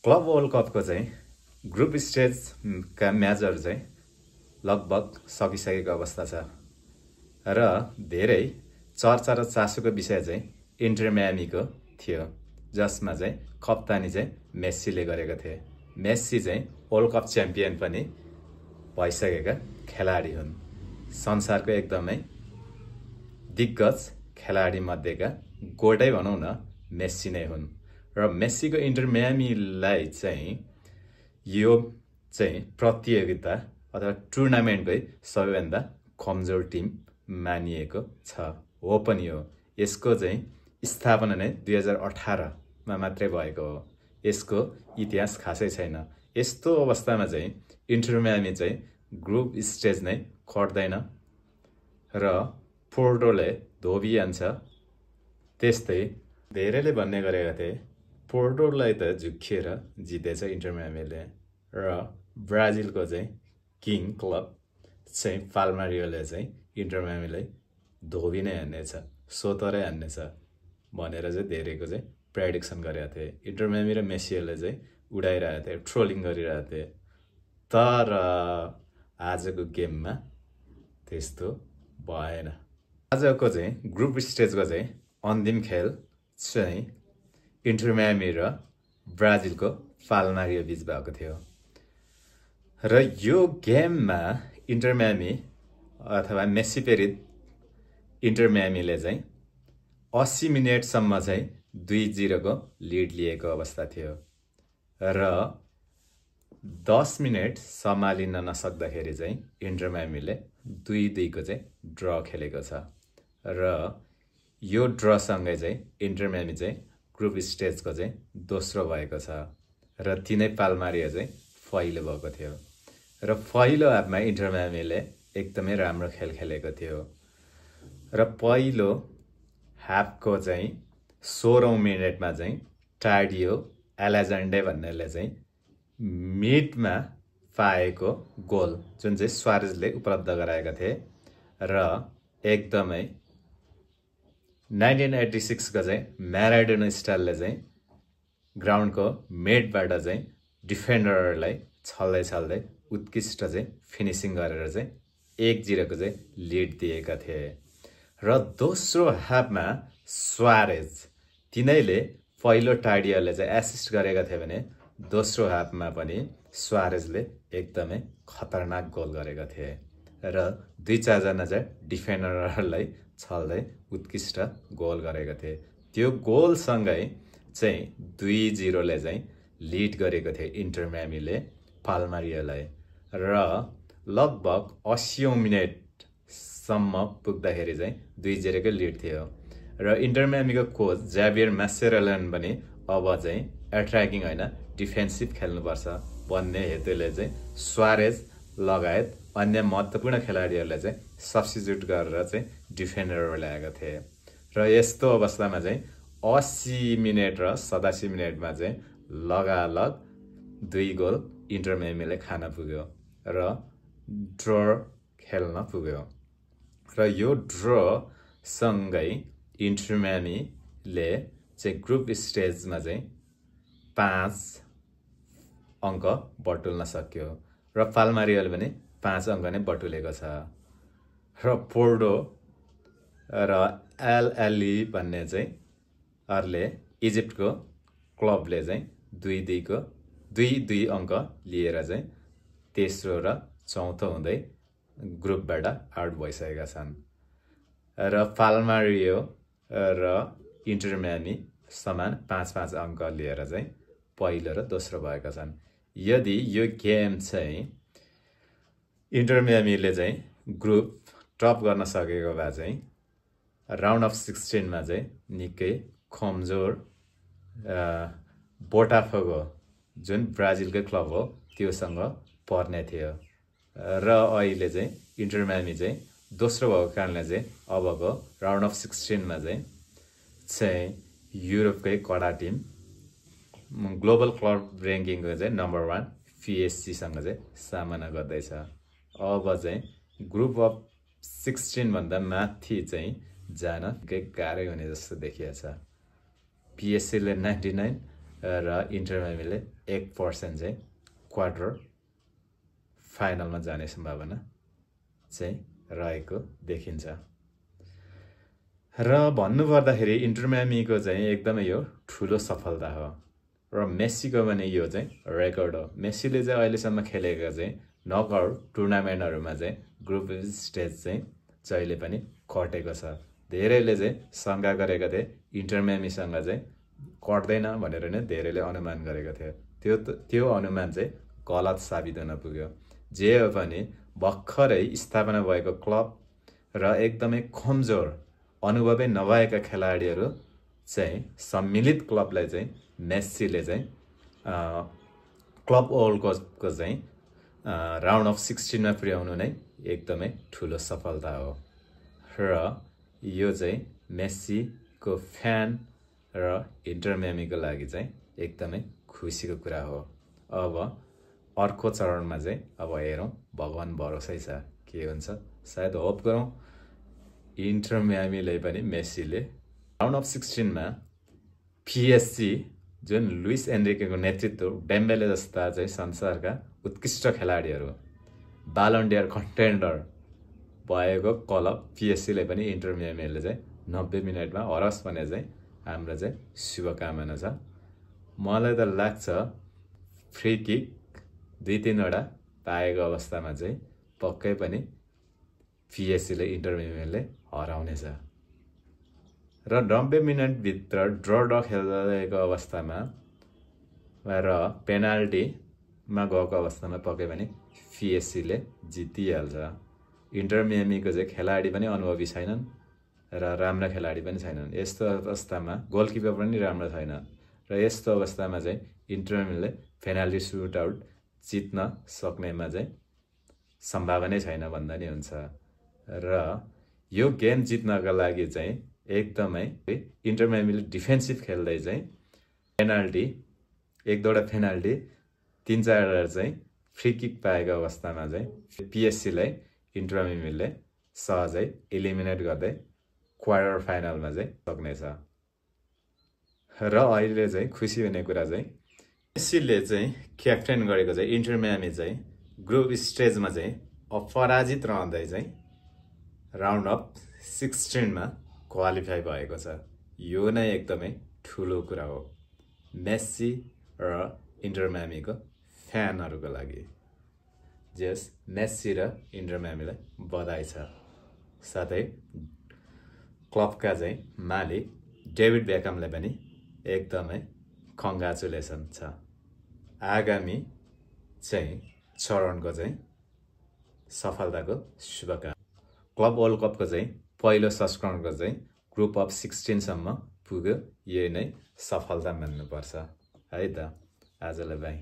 Club world कपको चाहिँ group स्टेजका म्याचहरू चाहिँ लगभग सकिसकेको अवस्था छ र धेरै चर्चा र चासोको विषय चाहिँ इन्टर मियामीको थियो, जसमा चाहिँ कप्तानी चाहिँ मेस्सीले गरेका थिए। मेस्सी चाहिँ वर्ल्ड कप च्याम्पियन पनि भइसकेका खेलाडी हुन्। संसारको एकदमै दिग्गज खेलाडी मध्येका गोटै भनौँ न मेस्सी नै हुन् र मेस्सीको इन्टर मियामीलाई चाहिँ यो चाहिँ प्रतियोगिता अथवा टुर्नामेन्टकै सबैभन्दा कमजोर टिम मानिएको छ। हो पनि हो। यसको चाहिँ स्थापना नै 2018 मा मात्रै भएको हो। यसको इतिहास खासै छैन। यस्तो अवस्थामा चाहिँ इन्टर मियामी चाहिँ ग्रुप स्टेज नै खट्दैन र पोर्टोले धोबिहाल्छ। त्यस्तै धेरैले भन्ने गरेका थिए पोर्टोलाई त झुक्किएर जितेछ इन्टर मियामीले र ब्राजिलको चाहिँ किङ क्लब चाहिँ पाल्मेरियोले चाहिँ इन्टर मियामीलाई धोबी नै हान्नेछ, सोतरै हान्नेछ भनेर चाहिँ धेरैको चाहिँ प्रेडिक्सन गरेका थिए। इन्टर मियामी र मेस्सीले चाहिँ उडाइरहेको थिए, ट्रोलिङ गरिरहेको थिए। तर आजको गेममा त्यस्तो भएन। आजको चाहिँ ग्रुप स्टेजको चाहिँ अन्तिम खेल चाहिँ इन्टर मियामी र ब्राजिलको पाल्मेरियो बीच भएको थियो र यो गेममा इन्टर मियामी अथवा मेस्सी प्रेरित इन्टर मियामीले चाहिँ 80 मिनेटसम्म चाहिँ 2-0 को लिड लिएको अवस्था थियो र 10 मिनेट सम्हालिन नसक्दाखेरि चाहिँ इन्टर मियामीले 2-2 को चाहिँ ड्र खेलेको छ र यो ड्रसँगै चाहिँ इन्टर मियामी चाहिँ ग्रुप स्टेजको चाहिँ दोस्रो भएको छ र तिनै पाल्मेरियो चाहिँ पहिलो भएको थियो र पहिलो हाफमा इन्टर मियामीले एकदमै राम्रो खेल खेलेको थियो र पहिलो हाफको चाहिँ 16औं मिनेटमा चाहिँ टाडियो एलेजान्डे भन्नेले चाहिँ मिडमा पाएको गोल जुन चाहिँ सुवारेजले उपलब्ध गराएका थिए र एकदमै 1986 को चाहिँ म्याराडोना स्टाइलले चाहिँ ग्राउन्डको मिडबाट चाहिँ डिफेन्डरलाई छल्दै उत्कृष्ट चाहिँ फिनिसिङ गरेर चाहिँ 1-0 को चाहिँ लिड दिएका थिए र दोस्रो हाफमा सुवारेज तिनैले पहिलो टाडियोले चाहिँ एसिस्ट गरेका थिए भने दोस्रो हाफमा पनि सुवारेजले एकदमै खतरनाक गोल गरेका थिए र 2-4 जना चाहिँ डिफेन्डरहरूलाई छल्दै उत्कृष्ट गोल गरेका थिए। त्यो गोलसँगै चाहिँ 2-0 ले चाहिँ लिड गरेको थियो इन्टर मियामीले पाल्मेरियोलाई र लगभग 80औं मिनेटसम्म पुग्दाखेरि चाहिँ 2-0 को लिड थियो र इन्टर मियामीको कोच ज्याभियर मासेरेलाले पनि अब चाहिँ एट्याकिङ हैन डिफेन्सिभ खेल्नुपर्छ भन्ने हेतुले चाहिँ सुवारेज लगायत अन्य महत्त्वपूर्ण खेलाडीहरूलाई चाहिँ सब्स्टिट्युट गरेर चाहिँ डिफेन्डर ल्याएका थिए र यस्तो अवस्थामा चाहिँ 80 मिनेट र 87 मिनेटमा चाहिँ लगालग 2 गोल इन्टर मियामीले खान पुग्यो र ड्र खेल्न पुग्यो र यो ड्र सँगै इन्टर मियामीले चाहिँ ग्रुप स्टेजमा चाहिँ 5 अङ्क बटुल्न सक्यो र पाल्मेरियोले पनि 5 अङ्क नै बटुलेको छ र पोर्टो र एलएलई भन्ने चाहिँ अरूले इजिप्टको क्लबले चाहिँ 2-2 अङ्क लिएर चाहिँ तेस्रो र चौथो हुँदै ग्रुपबाट आउट भइसकेका छन् र पाल्मेरियो र इन्टर मियामी समान 5-5 अङ्क लिएर चाहिँ पहिलो र दोस्रो भएका छन्। यदि यो गेम चाहिँ इन्टर मियामीले चाहिँ ग्रुप टप गर्न सकेको भए चाहिँ राउन्ड अफ 16 मा चाहिँ निकै कमजोर बोटाफोगो जुन ब्राजिलकै क्लब हो त्योसँग पर्ने थियो र अहिले चाहिँ इन्टर मियामी चाहिँ दोस्रो भएको कारणले चाहिँ अबको राउन्ड अफ 16 मा चाहिँ युरोपकै कडा टिम ग्लोबल क्लब र्याङ्किङको चाहिँ नम्बर 1 पिएसजी सँग चाहिँ सामना गर्दैछ। अब चाहिँ ग्रुप अफ 16 भन्दा माथि चाहिँ जान निकै गाह्रै हुने जस्तो देखिएको छ। पिएसजीले 99 र इन्टर मायामीले 1% चाहिँ क्वार्टर फाइनलमा जाने सम्भावना चाहिँ रहेको देखिन्छ। र भन्नुपर्दाखेरि इन्टर मायामीको चाहिँ एकदमै यो ठुलो सफलता हो र मेस्सीको भने यो चाहिँ रेकर्ड हो। मेस्सीले चाहिँ अहिलेसम्म खेलेका चाहिँ नकआउट टुर्नामेन्टहरूमा चाहिँ ग्रुप स्टेज चाहिँ जहिले पनि कटेको छ। धेरैले चाहिँ शङ्का गरेका थिए इन्टर मायामीसँग चाहिँ कट्दैन भनेर नै धेरैले अनुमान गरेका थिए। त्यो अनुमान चाहिँ गलत साबित हुन पुग्यो। जे हो पनि भर्खरै स्थापना भएको क्लब र एकदमै कमजोर अनुभवै नभएका खेलाडीहरू चाहिँ सम्मिलित क्लबलाई चाहिँ मेस्सीले चाहिँ क्लब वर्ल्ड कपको चाहिँ राउन्ड अफ 16मा पुर्याउनु नै एकदमै ठुलो सफलता हो र यो चाहिँ मेस्सीको फ्यान र इन्टर मायामीको लागि चाहिँ एकदमै खुसीको कुरा हो। अब अर्को चरणमा चाहिँ अब हेरौँ, भगवान भरोसै छ के हुन्छ। सायद होप गरौँ इन्टर मायामीले पनि मेस्सीले राउन्ड अफ 16मा पिएसजी जुन लुइस एन्रिकेको नेतृत्व डेम्बेले जस्ता चाहिँ संसारका उत्कृष्ट खेलाडीहरू बालन डियर कन्टेन्डर भएको क्लब पिएसजीले पनि इन्टर मायामीले चाहिँ 90 मिनटमा हरोस् भने चाहिँ हाम्रो चाहिँ शुभकामना छ। मलाई त लाग्छ फ्री किक 2-3 वटा पाएको अवस्थामा चाहिँ पक्कै पनि पिएसजीले इन्टर मायामीले हराउनेछ र 90 मिनटभित्र ड्र खेलिरहेको अवस्थामा र पेनाल्टीमा गएको अवस्थामा पक्कै पनि पिएसजीले जितिहाल्छ। इन्टर मायामीको चाहिँ खेलाडी पनि अनुभवी छैनन् र राम्रा खेलाडी पनि छैनन्। यस्तो अवस्थामा गोलकिपर पनि राम्रो छैन र यस्तो अवस्थामा चाहिँ इन्टर मायामीले पेनाल्टी सुटआउट जित्न सक्नेमा चाहिँ सम्भावनै छैन भन्दा नि हुन्छ र यो गेम जित्नका लागि चाहिँ एकदमै इन्टर मायामीले डिफेन्सिभ खेल्दै चाहिँ पेनाल्टी 1-2 पेनाल्टी 3-4 चाहिँ फ्री किक पाएको अवस्थामा चाहिँ पिएसजीलाई इन्टर मायामीले सहजै एलिमिनेट गर्दै क्वार्टर फाइनलमा चाहिँ सक्नेछ। र अहिले चाहिँ खुसी हुने कुरा चाहिँ मेस्सीले चाहिँ क्याप्टेन गरेको चाहिँ इन्टर मायामी चाहिँ ग्रुप स्टेजमा चाहिँ अपराजित रहँदै चाहिँ राउन्ड अफ 16मा क्वालिफाई भएको छ। यो नै एकदमै ठुलो कुरा हो मेस्सी र इन्टर मायामीको फ्यानहरूको लागि। जस मेस्सी र इन्टर मायामीलाई बधाई छ। साथै क्लबका चाहिँ मालिक डेभिड बेकहमलाई पनि एकदमै कङ्ग्रेचुलेसन छ। आगामी चाहिँ चरणको चाहिँ सफलताको शुभकामना। क्लब वर्ल्ड कपको चाहिँ पहिलो संस्करणको चाहिँ ग्रुप अफ 16सम्म पुग्यो। यही नै सफलता मान्नुपर्छ है त। आजलाई बाई।